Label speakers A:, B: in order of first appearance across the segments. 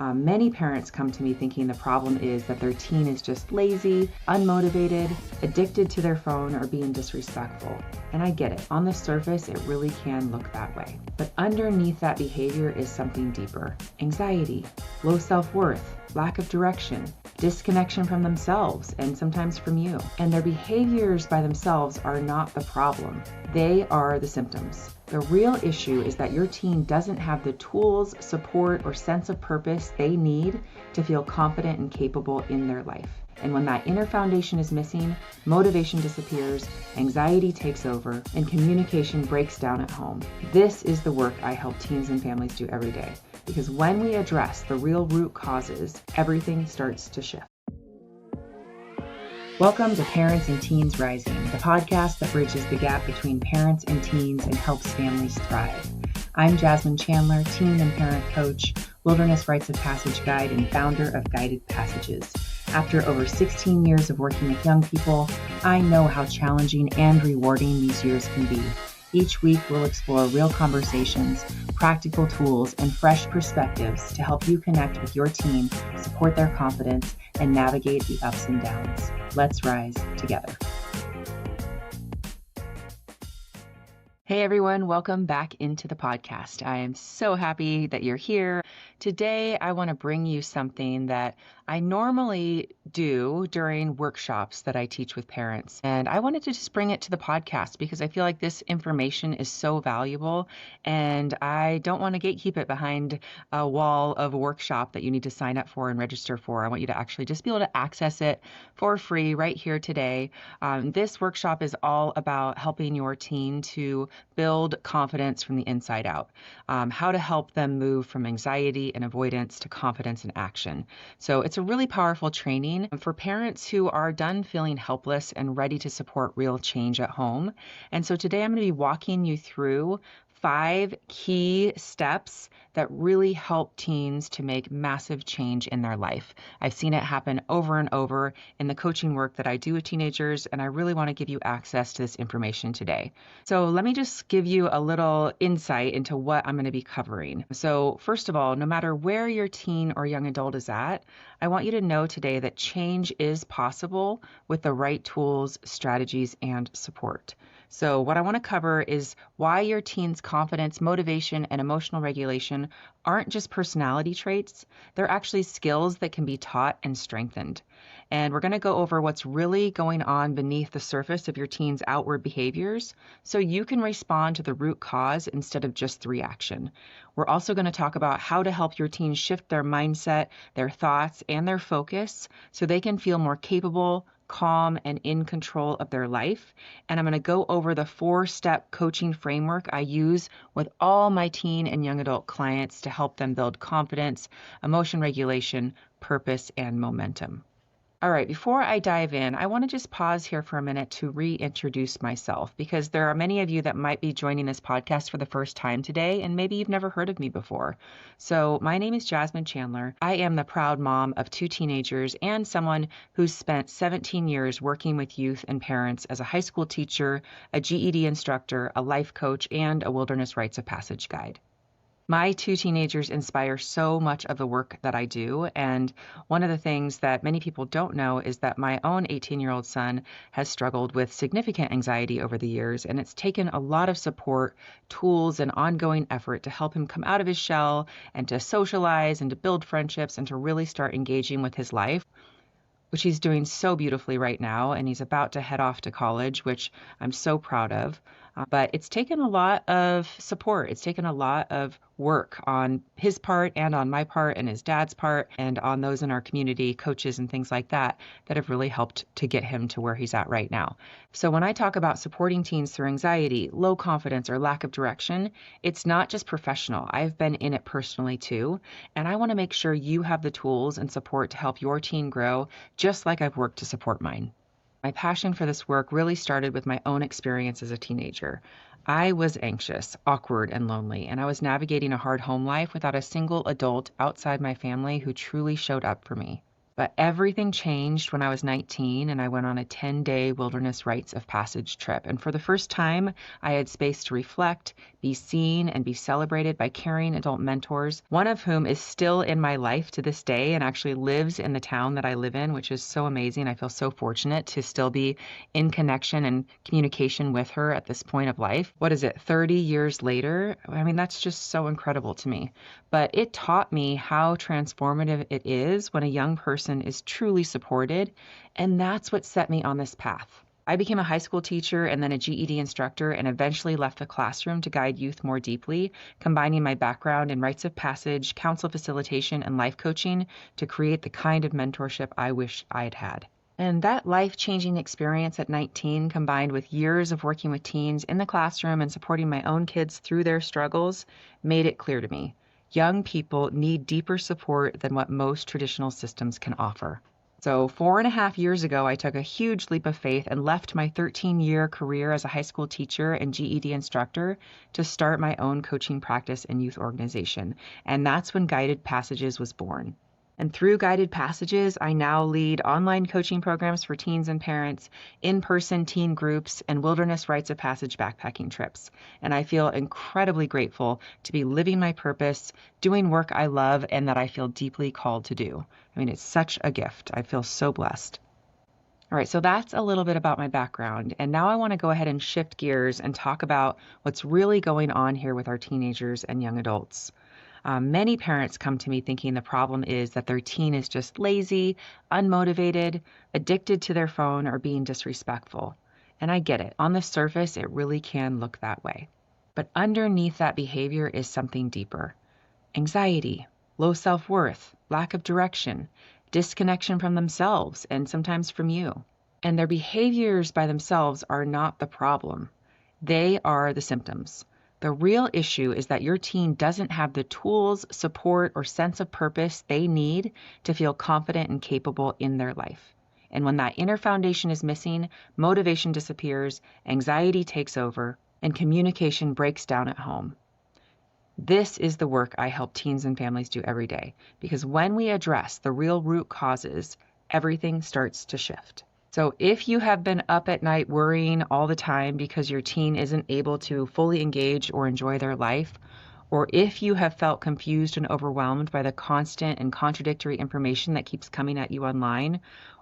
A: Many parents come to me thinking the problem is that their teen is just lazy, unmotivated, addicted to their phone, or being disrespectful. And I get it. On the surface, it really can look that way. But underneath that behavior is something deeper. Anxiety, low self-worth, lack of direction, disconnection from themselves and sometimes from you. And their behaviors by themselves are not the problem. They are the symptoms. The real issue is that your teen doesn't have the tools, support, or sense of purpose they need to feel confident and capable in their life. And when that inner foundation is missing, motivation disappears, anxiety takes over, and communication breaks down at home. This is the work I help teens and families do every day. Because when we address the real root causes, everything starts to shift. Welcome to Parents and Teens Rising, the podcast that bridges the gap between parents and teens and helps families thrive. I'm Jasmine Chandler, teen and parent coach, Wilderness Rites of Passage guide, and founder of Guided Passages. After over 16 years of working with young people, I know how challenging and rewarding these years can be. Each week, we'll explore real conversations, practical tools, and fresh perspectives to help you connect with your teen, support their confidence, and navigate the ups and downs. Let's rise together. Hey everyone, welcome back into the podcast. I am so happy that you're here. Today, I want to bring you something that I normally do during workshops that I teach with parents. And I wanted to just bring it to the podcast because I feel like this information is so valuable and I don't want to gatekeep it behind a wall of a workshop that you need to sign up for and register for. I want you to actually just be able to access it for free right here today. This workshop is all about helping your teen to build confidence from the inside out, how to help them move from anxiety and avoidance to confidence and action. So it's a really powerful training for parents who are done feeling helpless and ready to support real change at home. And so today I'm going to be walking you through 5 key steps that really help teens to make massive change in their life. I've seen it happen over and over in the coaching work that I do with teenagers, and I really want to give you access to this information today. So let me just give you a little insight into what I'm going to be covering. So first of all, no matter where your teen or young adult is at, I want you to know today that change is possible with the right tools, strategies, and support. So what I want to cover is why your teen's confidence, motivation, and emotional regulation aren't just personality traits. They're actually skills that can be taught and strengthened. And we're going to go over what's really going on beneath the surface of your teen's outward behaviors so you can respond to the root cause instead of just the reaction. We're also going to talk about how to help your teen shift their mindset, their thoughts, and their focus so they can feel more capable, calm, and in control of their life. And I'm going to go over the 4-step coaching framework I use with all my teen and young adult clients to help them build confidence, emotion regulation, purpose, and momentum. All right, before I dive in, I want to just pause here for a minute to reintroduce myself because there are many of you that might be joining this podcast for the first time today, and maybe you've never heard of me before. So my name is Jasmine Chandler. I am the proud mom of 2 teenagers and someone who's spent 17 years working with youth and parents as a high school teacher, a GED instructor, a life coach, and a Wilderness Rites of Passage guide. My 2 teenagers inspire so much of the work that I do, and one of the things that many people don't know is that my own 18-year-old son has struggled with significant anxiety over the years, and it's taken a lot of support, tools, and ongoing effort to help him come out of his shell and to socialize and to build friendships and to really start engaging with his life, which he's doing so beautifully right now, and he's about to head off to college, which I'm so proud of. But it's taken a lot of support. It's taken a lot of work on his part and on my part and his dad's part and on those in our community, coaches and things like that, that have really helped to get him to where he's at right now. So when I talk about supporting teens through anxiety, low confidence, or lack of direction, it's not just professional. I've been in it personally too, and I want to make sure you have the tools and support to help your teen grow, just like I've worked to support mine. My passion for this work really started with my own experience as a teenager. I was anxious, awkward, and lonely, and I was navigating a hard home life without a single adult outside my family who truly showed up for me. But everything changed when I was 19 and I went on a 10-day wilderness rites of passage trip. And for the first time, I had space to reflect, be seen, and be celebrated by caring adult mentors, one of whom is still in my life to this day and actually lives in the town that I live in, which is so amazing. I feel so fortunate to still be in connection and communication with her at this point of life. What is it, 30 years later? I mean, that's just so incredible to me. But it taught me how transformative it is when a young person is truly supported, and that's what set me on this path. I became a high school teacher and then a GED instructor and eventually left the classroom to guide youth more deeply, combining my background in rites of passage, counsel facilitation, and life coaching to create the kind of mentorship I wish I'd had. And that life-changing experience at 19, combined with years of working with teens in the classroom and supporting my own kids through their struggles, made it clear to me. Young people need deeper support than what most traditional systems can offer. So 4.5 years ago, I took a huge leap of faith and left my 13-year career as a high school teacher and GED instructor to start my own coaching practice and youth organization. And that's when Guided Passages was born. And through Guided Passages, I now lead online coaching programs for teens and parents, in-person teen groups, and wilderness rites of passage backpacking trips. And I feel incredibly grateful to be living my purpose, doing work I love, and that I feel deeply called to do. I mean, it's such a gift. I feel so blessed. All right, so that's a little bit about my background. And now I want to go ahead and shift gears and talk about what's really going on here with our teenagers and young adults. Many parents come to me thinking the problem is that their teen is just lazy, unmotivated, addicted to their phone, or being disrespectful. And I get it. On the surface, it really can look that way. But underneath that behavior is something deeper. Anxiety, low self-worth, lack of direction, disconnection from themselves, and sometimes from you. And their behaviors by themselves are not the problem. They are the symptoms. The real issue is that your teen doesn't have the tools, support, or sense of purpose they need to feel confident and capable in their life. And when that inner foundation is missing, motivation disappears, anxiety takes over, and communication breaks down at home. This is the work I help teens and families do every day, because when we address the real root causes, everything starts to shift. So if you have been up at night worrying all the time because your teen isn't able to fully engage or enjoy their life, or if you have felt confused and overwhelmed by the constant and contradictory information that keeps coming at you online,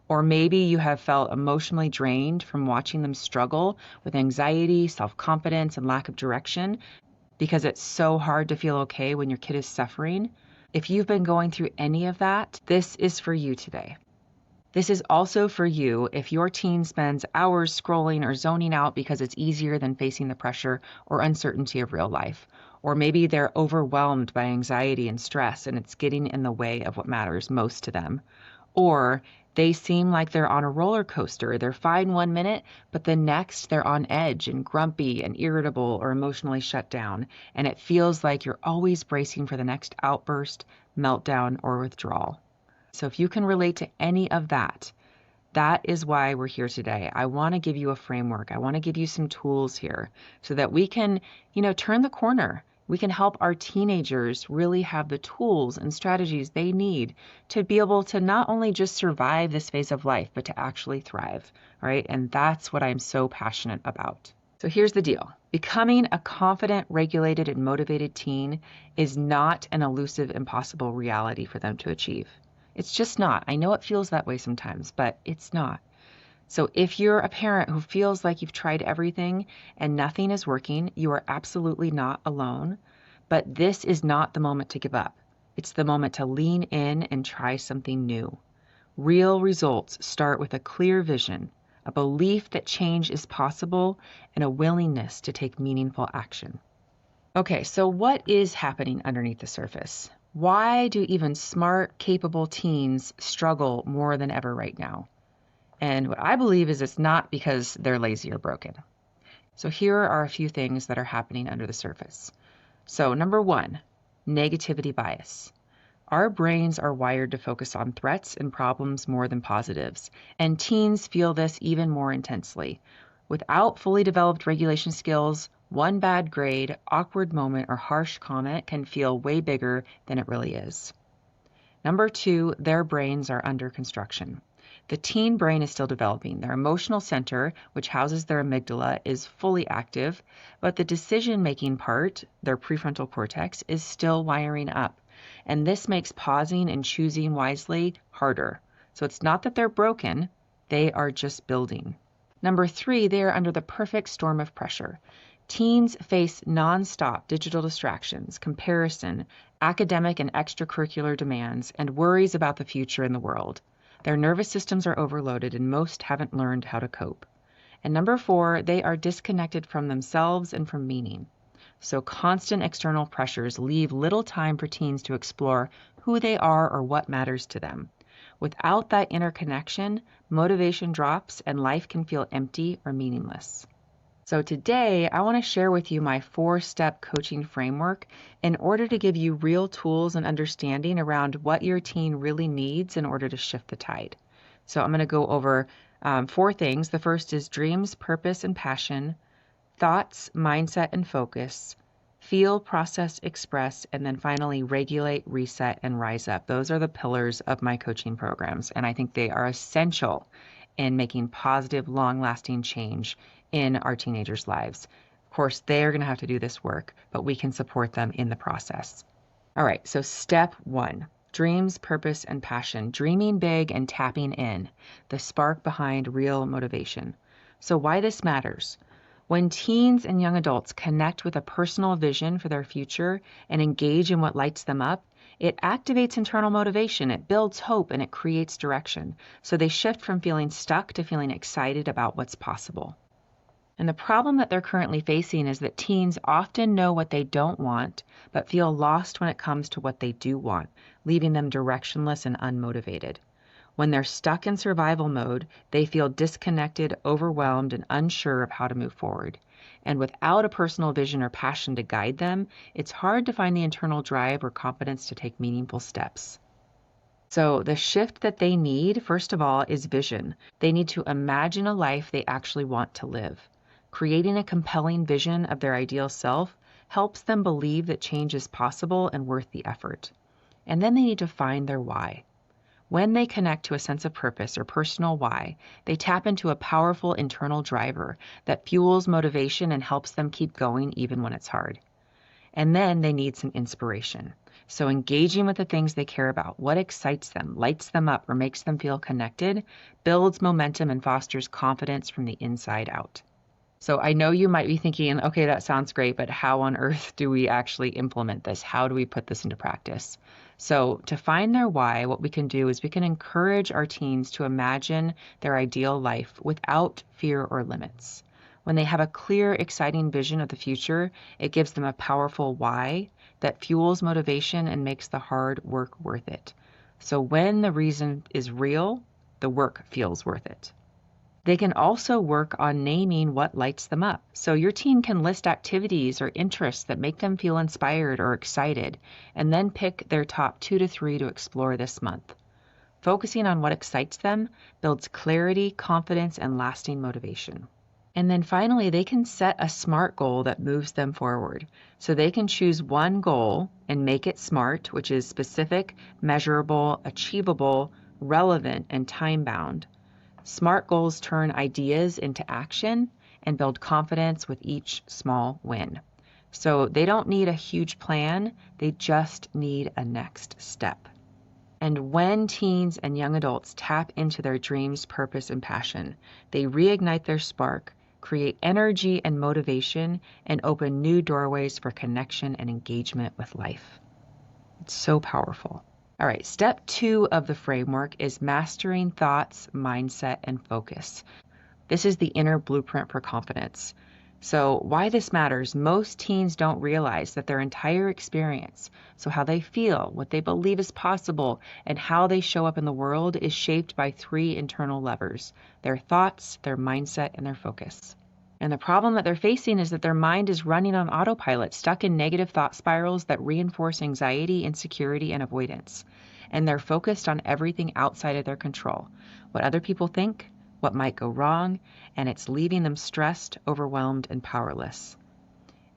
A: or maybe you have felt emotionally drained from watching them struggle with anxiety, self-confidence, and lack of direction because it's so hard to feel okay when your kid is suffering, if you've been going through any of that, this is for you today. This is also for you if your teen spends hours scrolling or zoning out because it's easier than facing the pressure or uncertainty of real life. Or maybe they're overwhelmed by anxiety and stress and it's getting in the way of what matters most to them. Or they seem like they're on a roller coaster. They're fine 1 minute, but the next they're on edge and grumpy and irritable or emotionally shut down. And it feels like you're always bracing for the next outburst, meltdown, or withdrawal. So if you can relate to any of that, that is why we're here today. I want to give you a framework. I want to give you some tools here so that we can, turn the corner. We can help our teenagers really have the tools and strategies they need to be able to not only just survive this phase of life, but to actually thrive, right? And that's what I'm so passionate about. So here's the deal. Becoming a confident, regulated, and motivated teen is not an elusive, impossible reality for them to achieve. It's just not. I know it feels that way sometimes, but it's not. So if you're a parent who feels like you've tried everything and nothing is working, you are absolutely not alone. But this is not the moment to give up. It's the moment to lean in and try something new. Real results start with a clear vision, a belief that change is possible, and a willingness to take meaningful action. Okay, so what is happening underneath the surface? Why do even smart, capable teens struggle more than ever right now? And what I believe is it's not because they're lazy or broken. So here are a few things that are happening under the surface. So number one, negativity bias. Our brains are wired to focus on threats and problems more than positives, and teens feel this even more intensely. Without fully developed regulation skills, one bad grade, awkward moment, or harsh comment can feel way bigger than it really is. Number two, their brains are under construction. The teen brain is still developing. Their emotional center, which houses their amygdala, is fully active, but the decision-making part, their prefrontal cortex, is still wiring up. And this makes pausing and choosing wisely harder. So it's not that they're broken, they are just building. Number three, they are under the perfect storm of pressure. Teens face nonstop digital distractions, comparison, academic and extracurricular demands, and worries about the future in the world. Their nervous systems are overloaded and most haven't learned how to cope. And number four, they are disconnected from themselves and from meaning. So constant external pressures leave little time for teens to explore who they are or what matters to them. Without that interconnection, motivation drops and life can feel empty or meaningless. So today, I want to share with you my 4-step coaching framework in order to give you real tools and understanding around what your teen really needs in order to shift the tide. So I'm going to go over 4 things. The first is dreams, purpose, and passion, thoughts, mindset, and focus, feel, process, express, and then finally regulate, reset, and rise up. Those are the pillars of my coaching programs, and I think they are essential in making positive, long-lasting change in our teenagers' lives. Of course, they're going to have to do this work, but we can support them in the process. All right, so step 1, dreams, purpose, and passion. Dreaming big and tapping in, the spark behind real motivation. So why this matters? When teens and young adults connect with a personal vision for their future and engage in what lights them up, it activates internal motivation, it builds hope, and it creates direction. So they shift from feeling stuck to feeling excited about what's possible. And the problem that they're currently facing is that teens often know what they don't want, but feel lost when it comes to what they do want, leaving them directionless and unmotivated. When they're stuck in survival mode, they feel disconnected, overwhelmed, and unsure of how to move forward. And without a personal vision or passion to guide them, it's hard to find the internal drive or confidence to take meaningful steps. So the shift that they need, first of all, is vision. They need to imagine a life they actually want to live. Creating a compelling vision of their ideal self helps them believe that change is possible and worth the effort. And then they need to find their why. When they connect to a sense of purpose or personal why, they tap into a powerful internal driver that fuels motivation and helps them keep going even when it's hard. And then they need some inspiration. So engaging with the things they care about, what excites them, lights them up, or makes them feel connected, builds momentum and fosters confidence from the inside out. So I know you might be thinking, okay, that sounds great, but how on earth do we actually implement this? How do we put this into practice? So to find their why, what we can do is we can encourage our teens to imagine their ideal life without fear or limits. When they have a clear, exciting vision of the future, it gives them a powerful why that fuels motivation and makes the hard work worth it. So when the reason is real, the work feels worth it. They can also work on naming what lights them up. So your teen can list activities or interests that make them feel inspired or excited, and then pick their top 2 to 3 to explore this month. Focusing on what excites them builds clarity, confidence, and lasting motivation. And then finally, they can set a SMART goal that moves them forward. So they can choose one goal and make it SMART, which is specific, measurable, achievable, relevant, and time-bound. SMART goals turn ideas into action and build confidence with each small win. So they don't need a huge plan, they just need a next step. And when teens and young adults tap into their dreams, purpose, and passion, they reignite their spark, create energy and motivation, and open new doorways for connection and engagement with life. It's so powerful. All right, step 2 of the framework is mastering thoughts, mindset, and focus. This is the inner blueprint for confidence. So why this matters, most teens don't realize that their entire experience, so how they feel, what they believe is possible, and how they show up in the world is shaped by 3 internal levers: their thoughts, their mindset, and their focus. And the problem that they're facing is that their mind is running on autopilot, stuck in negative thought spirals that reinforce anxiety, insecurity, and avoidance. And they're focused on everything outside of their control, what other people think, what might go wrong, and it's leaving them stressed, overwhelmed, and powerless.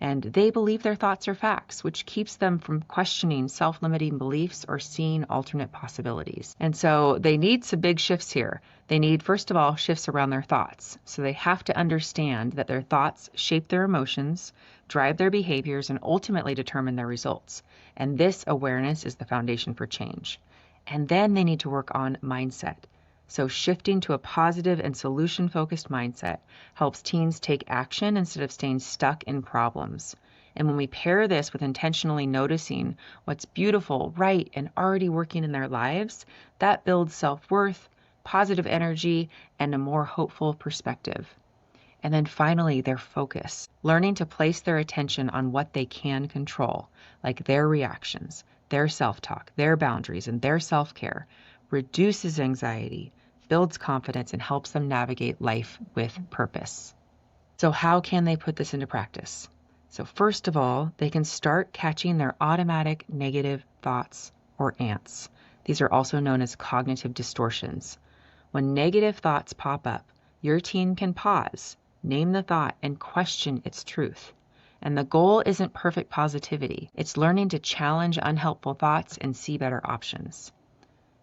A: And they believe their thoughts are facts, which keeps them from questioning self-limiting beliefs or seeing alternate possibilities. And so they need some big shifts here. They need, first of all, shifts around their thoughts. So they have to understand that their thoughts shape their emotions, drive their behaviors, and ultimately determine their results. And this awareness is the foundation for change. And then they need to work on mindset. So shifting to a positive and solution-focused mindset helps teens take action instead of staying stuck in problems. And when we pair this with intentionally noticing what's beautiful, right, and already working in their lives, that builds self-worth, positive energy, and a more hopeful perspective. And then finally, their focus, learning to place their attention on what they can control, like their reactions, their self-talk, their boundaries, and their self-care, reduces anxiety, builds confidence, and helps them navigate life with purpose. So how can they put this into practice? So first of all, they can start catching their automatic negative thoughts or ants. These are also known as cognitive distortions. When negative thoughts pop up, your teen can pause, name the thought, and question its truth. And the goal isn't perfect positivity. It's learning to challenge unhelpful thoughts and see better options.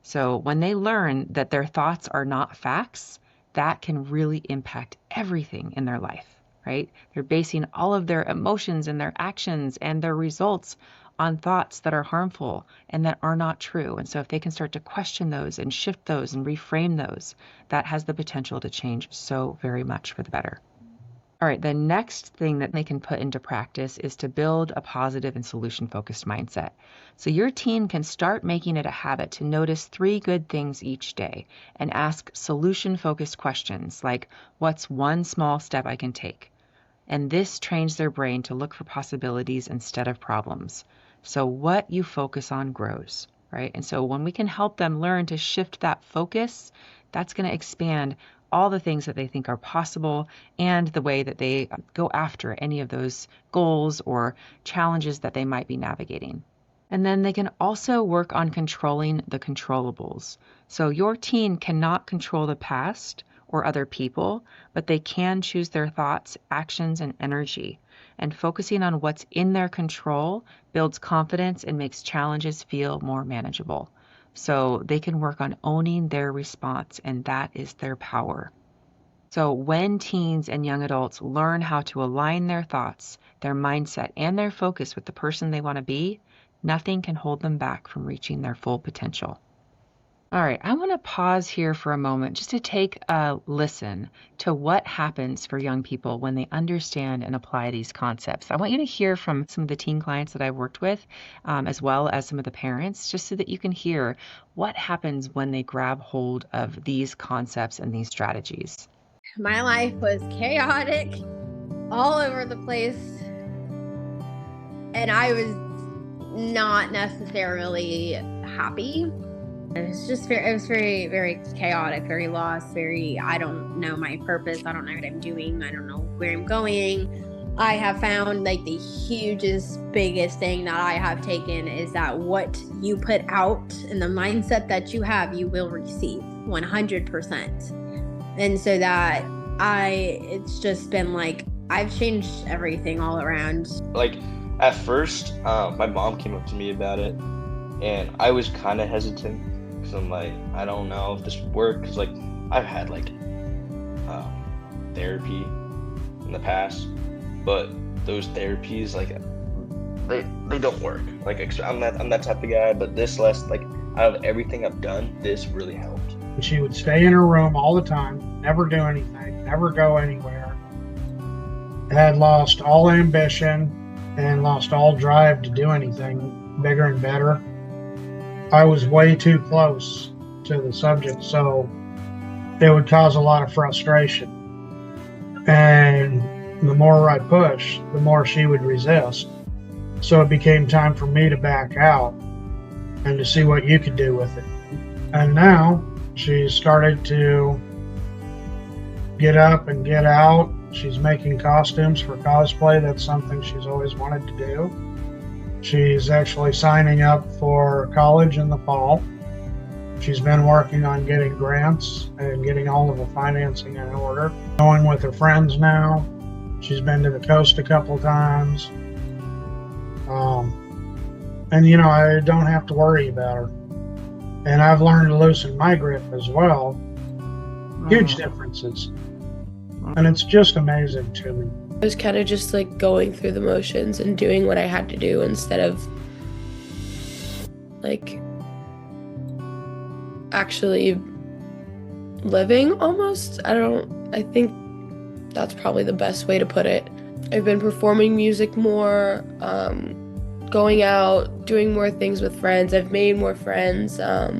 A: So when they learn that their thoughts are not facts, that can really impact everything in their life, right? They're basing all of their emotions and their actions and their results on thoughts that are harmful and that are not true. And so if they can start to question those and shift those and reframe those, that has the potential to change so very much for the better. All right, the next thing that they can put into practice is to build a positive and solution-focused mindset. So your teen can start making it a habit to notice 3 good things each day and ask solution-focused questions like, what's one small step I can take? And this trains their brain to look for possibilities instead of problems. So what you focus on grows, right? And so when we can help them learn to shift that focus, that's going to expand all the things that they think are possible and the way that they go after any of those goals or challenges that they might be navigating. And then they can also work on controlling the controllables. So your teen cannot control the past or other people, but they can choose their thoughts, actions, and energy. And focusing on what's in their control builds confidence and makes challenges feel more manageable. So they can work on owning their response, and that is their power. So when teens and young adults learn how to align their thoughts, their mindset, and their focus with the person they want to be, nothing can hold them back from reaching their full potential. All right, I want to pause here for a moment just to take a listen to what happens for young people when they understand and apply these concepts. I want you to hear from some of the teen clients that I've worked with, as well as some of the parents, just so that you can hear what happens when they grab hold of these concepts and these strategies.
B: My life was chaotic, all over the place, and I was not necessarily happy. It was very, very chaotic, very lost, I don't know my purpose. I don't know what I'm doing. I don't know where I'm going. I have found like the hugest, biggest thing that I have taken is that what you put out and the mindset that you have, you will receive 100%. And so that it's just been like, I've changed everything all around.
C: Like at first, my mom came up to me about it and I was kind of hesitant. Cause I'm like, I don't know if this would work. Cause like I've had like therapy in the past, but those therapies like they don't work. Like I'm that type of guy. But this out of everything I've done, this really helped.
D: She would stay in her room all the time, never do anything, never go anywhere. Had lost all ambition and lost all drive to do anything bigger and better. I was way too close to the subject, so it would cause a lot of frustration. And the more I pushed, the more she would resist. So it became time for me to back out and to see what you could do with it. And now she's started to get up and get out. She's making costumes for cosplay. That's something she's always wanted to do. She's actually signing up for college in the fall. She's been working on getting grants and getting all of the financing in order. Going with her friends now, She's been to the coast a couple times. And, you know, I don't have to worry about her. And I've learned to loosen my grip as well. Huge differences. And it's just amazing to me.
E: I was kind of just like going through the motions and doing what I had to do instead of like actually living almost. I think that's probably the best way to put it. I've been performing music more, going out, doing more things with friends. I've made more friends. I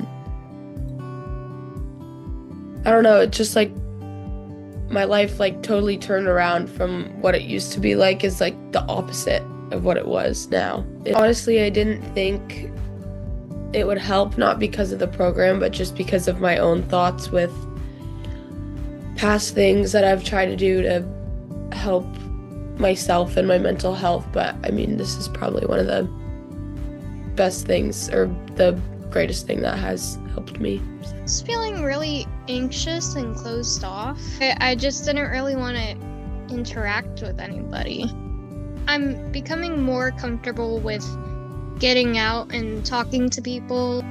E: don't know, it's just like my life like totally turned around from what it used to be like is like the opposite of what it was now. Honestly, I didn't think it would help, not because of the program, but just because of my own thoughts with past things that I've tried to do to help myself and my mental health. But I mean, this is probably one of the best things or the greatest thing that has helped me.
F: I was feeling really anxious and closed off. I just didn't really want to interact with anybody. I'm becoming more comfortable with getting out and talking to people.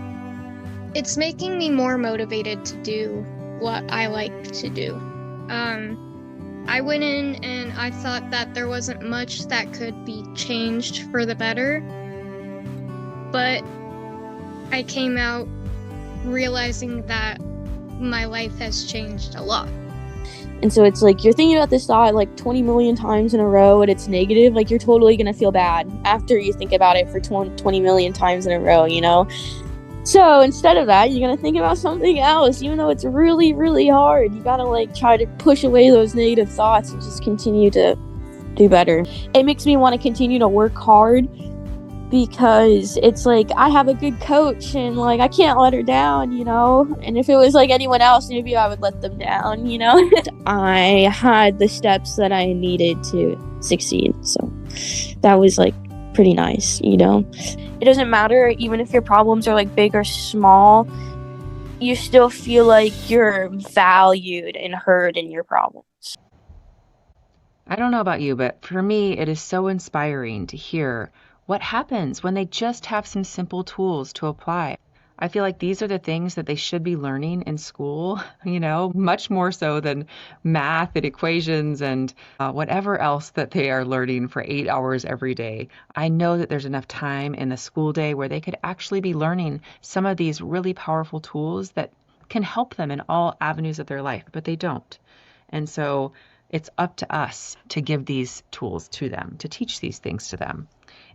F: It's making me more motivated to do what I like to do. I went in and I thought that there wasn't much that could be changed for the better, but I came out realizing that my life has changed a lot.
G: And so it's like you're thinking about this thought like 20 million times in a row and it's negative, like you're totally gonna feel bad after you think about it for 20 million times in a row, you know? So instead of that, you're gonna think about something else, even though it's really, really hard. You gotta like try to push away those negative thoughts and just continue to do better. It makes me want to continue to work hard because it's like I have a good coach and like I can't let her down, you know? And if it was like anyone else, maybe I would let them down, you know? I had the steps that I needed to succeed. So that was like pretty nice, you know? It doesn't matter even if your problems are like big or small, you still feel like you're valued and heard in your problems.
A: I don't know about you, but for me, it is so inspiring to hear what happens when they just have some simple tools to apply. I feel like these are the things that they should be learning in school, you know, much more so than math and equations and whatever else that they are learning for 8 hours every day. I know that there's enough time in the school day where they could actually be learning some of these really powerful tools that can help them in all avenues of their life, but they don't. And so it's up to us to give these tools to them, to teach these things to them.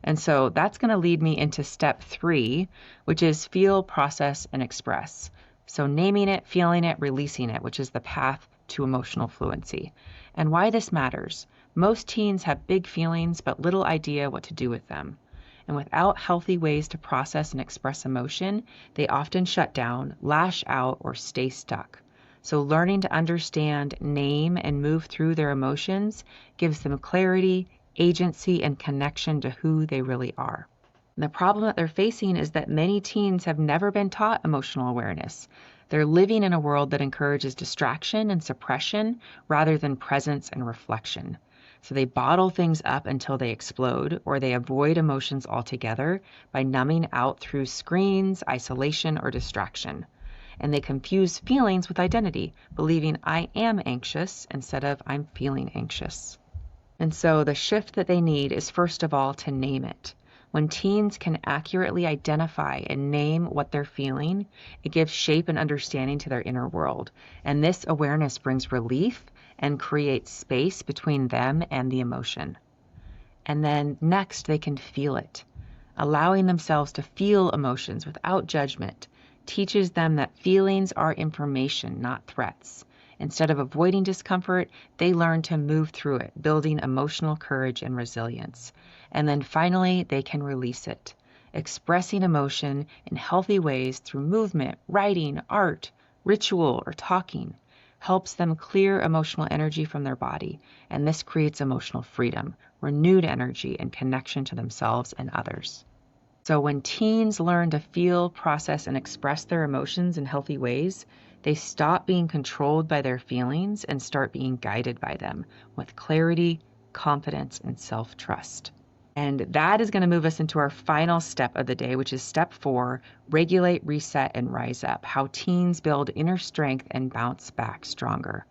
A: And so that's going to lead me into step 3, which is feel, process, and express. So naming it, feeling it, releasing it, which is the path to emotional fluency. And why this matters. Most teens have big feelings, but little idea what to do with them. And without healthy ways to process and express emotion, they often shut down, lash out, or stay stuck. So learning to understand, name, and move through their emotions gives them clarity, agency, and connection to who they really are. And the problem that they're facing is that many teens have never been taught emotional awareness. They're living in a world that encourages distraction and suppression rather than presence and reflection. So they bottle things up until they explode, or they avoid emotions altogether by numbing out through screens, isolation, or distraction. And they confuse feelings with identity, believing I am anxious instead of I'm feeling anxious. And so the shift that they need is, first of all, to name it. When teens can accurately identify and name what they're feeling, it gives shape and understanding to their inner world. And this awareness brings relief and creates space between them and the emotion. And then next, they can feel it. Allowing themselves to feel emotions without judgment teaches them that feelings are information, not threats. Instead of avoiding discomfort, they learn to move through it, building emotional courage and resilience. And then finally, they can release it, expressing emotion in healthy ways through movement, writing, art, ritual, or talking, helps them clear emotional energy from their body. And this creates emotional freedom, renewed energy, and connection to themselves and others. So when teens learn to feel, process, and express their emotions in healthy ways, they stop being controlled by their feelings and start being guided by them with clarity, confidence, and self-trust. And that is going to move us into our final step of the day, which is step 4, regulate, reset, and rise up. How teens build inner strength and bounce back stronger.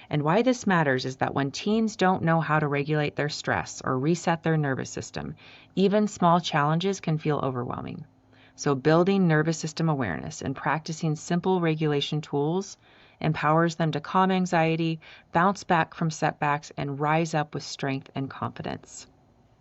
A: And why this matters is that when teens don't know how to regulate their stress or reset their nervous system, even small challenges can feel overwhelming. So building nervous system awareness and practicing simple regulation tools empowers them to calm anxiety, bounce back from setbacks, and rise up with strength and confidence.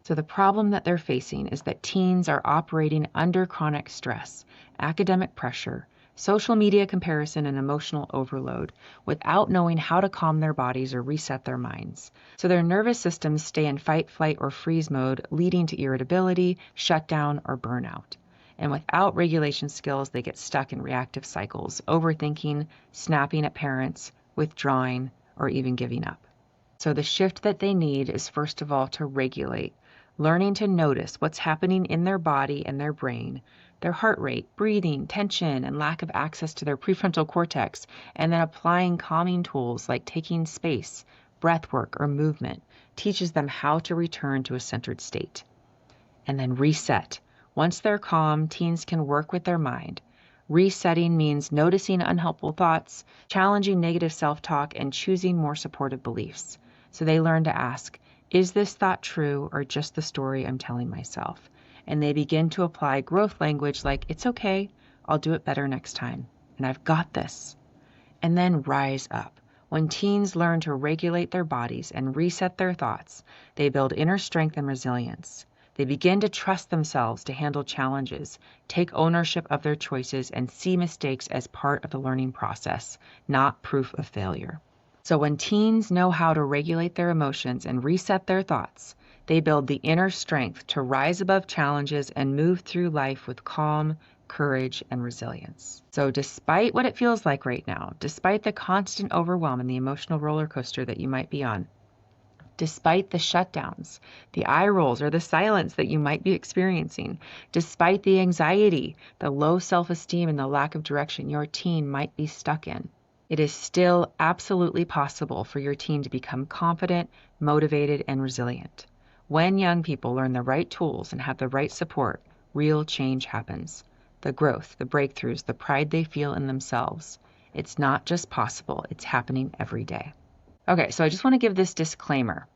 A: So the problem that they're facing is that teens are operating under chronic stress, academic pressure, social media comparison, and emotional overload without knowing how to calm their bodies or reset their minds. So their nervous systems stay in fight, flight, or freeze mode, leading to irritability, shutdown, or burnout. And without regulation skills, they get stuck in reactive cycles, overthinking, snapping at parents, withdrawing, or even giving up. So the shift that they need is, first of all, to regulate, learning to notice what's happening in their body and their brain, their heart rate, breathing, tension, and lack of access to their prefrontal cortex, and then applying calming tools like taking space, breath work, or movement teaches them how to return to a centered state. And then reset. Once they're calm, teens can work with their mind. Resetting means noticing unhelpful thoughts, challenging negative self-talk, and choosing more supportive beliefs. So they learn to ask, is this thought true or just the story I'm telling myself? And they begin to apply growth language like, it's okay, I'll do it better next time, and I've got this. And then rise up. When teens learn to regulate their bodies and reset their thoughts, they build inner strength and resilience. They begin to trust themselves to handle challenges, take ownership of their choices, and see mistakes as part of the learning process, not proof of failure. So when teens know how to regulate their emotions and reset their thoughts, they build the inner strength to rise above challenges and move through life with calm, courage, and resilience. So despite what it feels like right now, despite the constant overwhelm and the emotional roller coaster that you might be on, despite the shutdowns, the eye rolls, or the silence that you might be experiencing, despite the anxiety, the low self-esteem, and the lack of direction your teen might be stuck in, it is still absolutely possible for your teen to become confident, motivated, and resilient. When young people learn the right tools and have the right support, real change happens. The growth, the breakthroughs, the pride they feel in themselves. It's not just possible, it's happening every day. Okay, so I just want to give this disclaimer.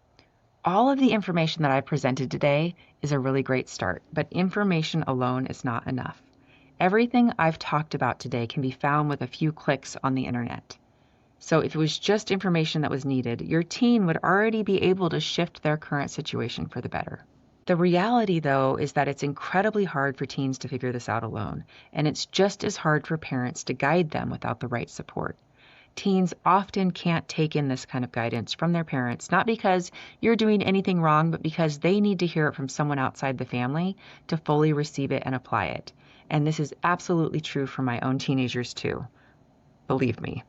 A: All of the information that I presented today is a really great start, but information alone is not enough. Everything I've talked about today can be found with a few clicks on the internet. So if it was just information that was needed, your teen would already be able to shift their current situation for the better. The reality, though, is that it's incredibly hard for teens to figure this out alone, and it's just as hard for parents to guide them without the right support. Teens often can't take in this kind of guidance from their parents, not because you're doing anything wrong, but because they need to hear it from someone outside the family to fully receive it and apply it. And this is absolutely true for my own teenagers too. Believe me.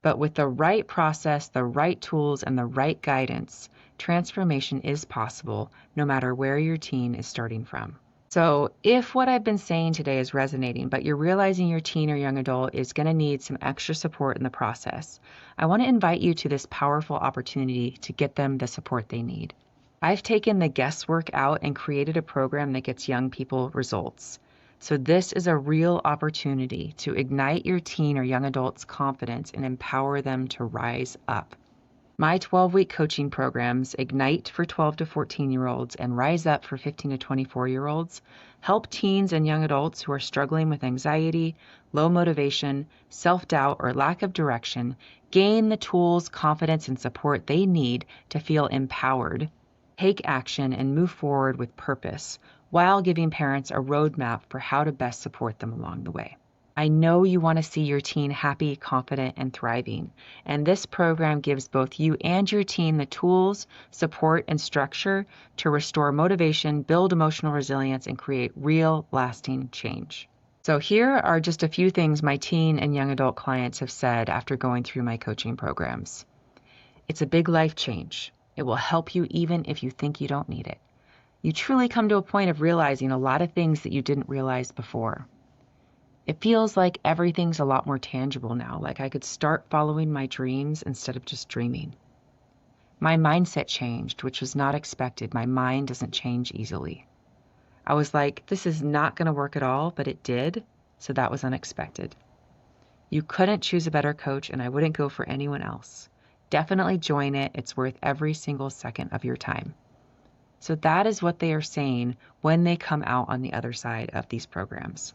A: But with the right process, the right tools, and the right guidance, transformation is possible no matter where your teen is starting from. So if what I've been saying today is resonating, but you're realizing your teen or young adult is going to need some extra support in the process, I want to invite you to this powerful opportunity to get them the support they need. I've taken the guesswork out and created a program that gets young people results. So this is a real opportunity to ignite your teen or young adult's confidence and empower them to rise up. My 12-week coaching programs, Ignite for 12 to 14-year-olds and Rise Up for 15 to 24-year-olds, help teens and young adults who are struggling with anxiety, low motivation, self-doubt, or lack of direction gain the tools, confidence, and support they need to feel empowered, take action, and move forward with purpose, while giving parents a roadmap for how to best support them along the way. I know you want to see your teen happy, confident, and thriving, and this program gives both you and your teen the tools, support, and structure to restore motivation, build emotional resilience, and create real, lasting change. So here are just a few things my teen and young adult clients have said after going through my coaching programs. It's a big life change. It will help you even if you think you don't need it. You truly come to a point of realizing a lot of things that you didn't realize before. It feels like everything's a lot more tangible now, like I could start following my dreams instead of just dreaming. My mindset changed, which was not expected. My mind doesn't change easily. I was like, this is not going to work at all, but it did. So that was unexpected. You couldn't choose a better coach, and I wouldn't go for anyone else. Definitely join it. It's worth every single second of your time. So that is what they are saying when they come out on the other side of these programs.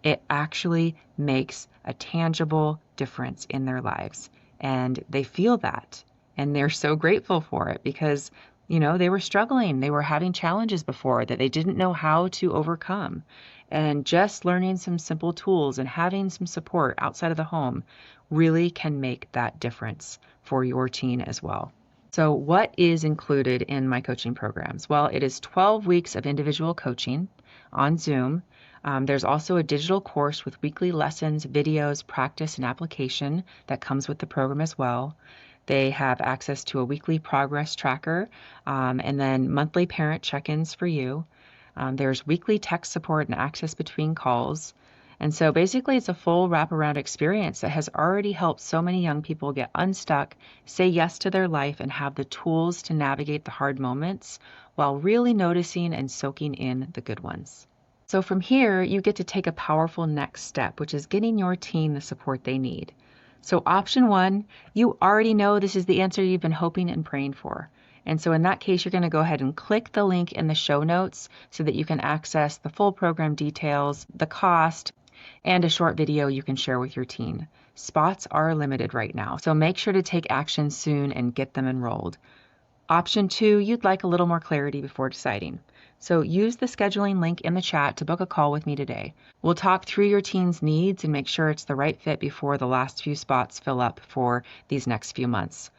A: It actually makes a tangible difference in their lives, and they feel that, and they're so grateful for it because, they were struggling. They were having challenges before that they didn't know how to overcome. And just learning some simple tools and having some support outside of the home really can make that difference for your teen as well. So what is included in my coaching programs? Well, it is 12 weeks of individual coaching on Zoom. There's also a digital course with weekly lessons, videos, practice, and application that comes with the program as well. They have access to a weekly progress tracker and then monthly parent check-ins for you. There's weekly tech support and access between calls. And so basically it's a full wraparound experience that has already helped so many young people get unstuck, say yes to their life, and have the tools to navigate the hard moments while really noticing and soaking in the good ones. So from here, you get to take a powerful next step, which is getting your teen the support they need. So option 1, you already know this is the answer you've been hoping and praying for. And so in that case, you're going to go ahead and click the link in the show notes so that you can access the full program details, the cost, and a short video you can share with your teen. Spots are limited right now, so make sure to take action soon and get them enrolled. Option 2, you'd like a little more clarity before deciding. So use the scheduling link in the chat to book a call with me today. We'll talk through your teen's needs and make sure it's the right fit before the last few spots fill up for these next few months.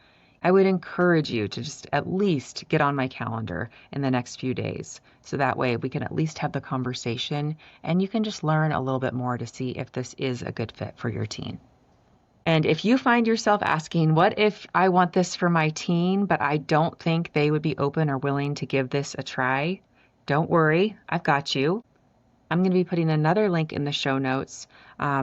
A: I would encourage you to just at least get on my calendar in the next few days. So that way we can at least have the conversation and you can just learn a little bit more to see if this is a good fit for your teen. And if you find yourself asking, what if I want this for my teen, but I don't think they would be open or willing to give this a try? Don't worry, I've got you. I'm going to be putting another link in the show notes,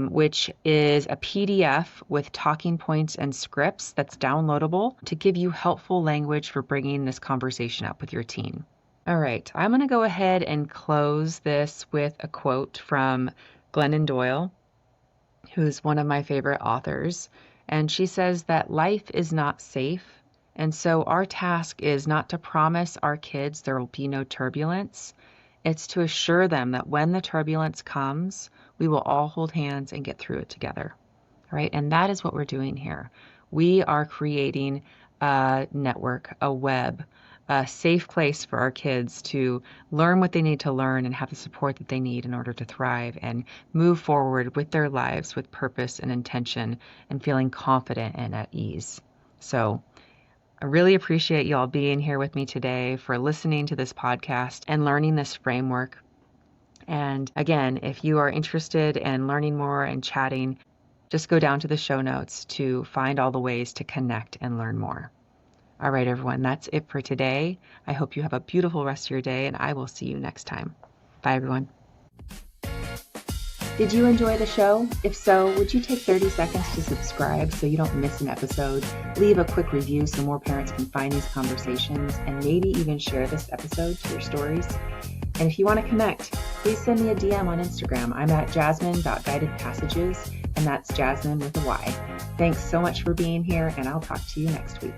A: which is a PDF with talking points and scripts that's downloadable to give you helpful language for bringing this conversation up with your teen. All right, I'm going to go ahead and close this with a quote from Glennon Doyle, who's one of my favorite authors. And she says that life is not safe. And so our task is not to promise our kids there will be no turbulence. It's to assure them that when the turbulence comes, we will all hold hands and get through it together. All right? And that is what we're doing here. We are creating a network, a web, a safe place for our kids to learn what they need to learn and have the support that they need in order to thrive and move forward with their lives with purpose and intention and feeling confident and at ease. So I really appreciate you all being here with me today, for listening to this podcast and learning this framework. And again, if you are interested in learning more and chatting, just go down to the show notes to find all the ways to connect and learn more. All right, everyone, that's it for today. I hope you have a beautiful rest of your day, and I will see you next time. Bye, everyone. Did you enjoy the show? If so, would you take 30 seconds to subscribe so you don't miss an episode? Leave a quick review so more parents can find these conversations and maybe even share this episode to your stories. And if you want to connect, please send me a DM on Instagram. I'm at jasmine.guidedpassages, and that's Jasmine with a Y. Thanks so much for being here, and I'll talk to you next week.